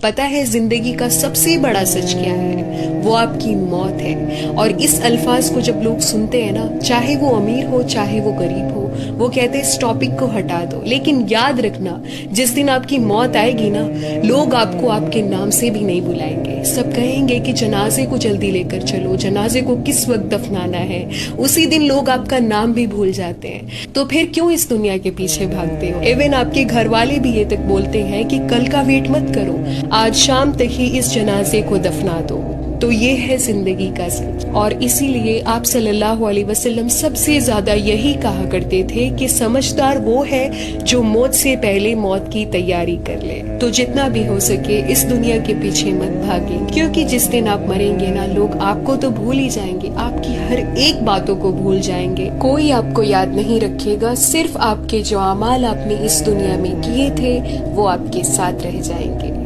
پتہ ہے زندگی کا سب سے بڑا سچ کیا ہے؟ وہ آپ کی موت ہے۔ اور اس الفاظ کو جب لوگ سنتے ہیں نا، چاہے وہ امیر ہو چاہے وہ غریب ہو، وہ کہتے ہیں اس ٹاپک کو ہٹا دو، لیکن یاد رکھنا جس دن آپ کی موت آئے گی نا، لوگ آپ کو آپ کے نام سے بھی نہیں بلائیں گے۔ سب کہیں گے کہ جنازے کو جلدی لے کر چلو، جنازے کو کس وقت دفنانا ہے۔ اسی دن لوگ آپ کا نام بھی بھول جاتے ہیں۔ تو پھر کیوں اس دنیا کے پیچھے بھاگتے ہو؟ ایون آپ کے گھر والے بھی یہ تک بولتے ہیں کہ کل کا ویٹ مت کرو، آج شام تک ہی اس جنازے کو دفنا دو۔ تو یہ ہے زندگی کا سچ۔ اور اسی لیے آپ صلی اللہ علیہ وسلم سب سے زیادہ یہی کہا کرتے تھے کہ سمجھدار وہ ہے جو موت سے پہلے موت کی تیاری کر لے۔ تو جتنا بھی ہو سکے اس دنیا کے پیچھے مت بھاگیں، کیونکہ جس دن آپ مریں گے نا، لوگ آپ کو تو بھول ہی جائیں گے، آپ کی ہر ایک باتوں کو بھول جائیں گے۔ کوئی آپ کو یاد نہیں رکھے گا، صرف آپ کے جو اعمال آپ نے اس دنیا میں کیے تھے وہ آپ کے ساتھ رہ جائیں گے۔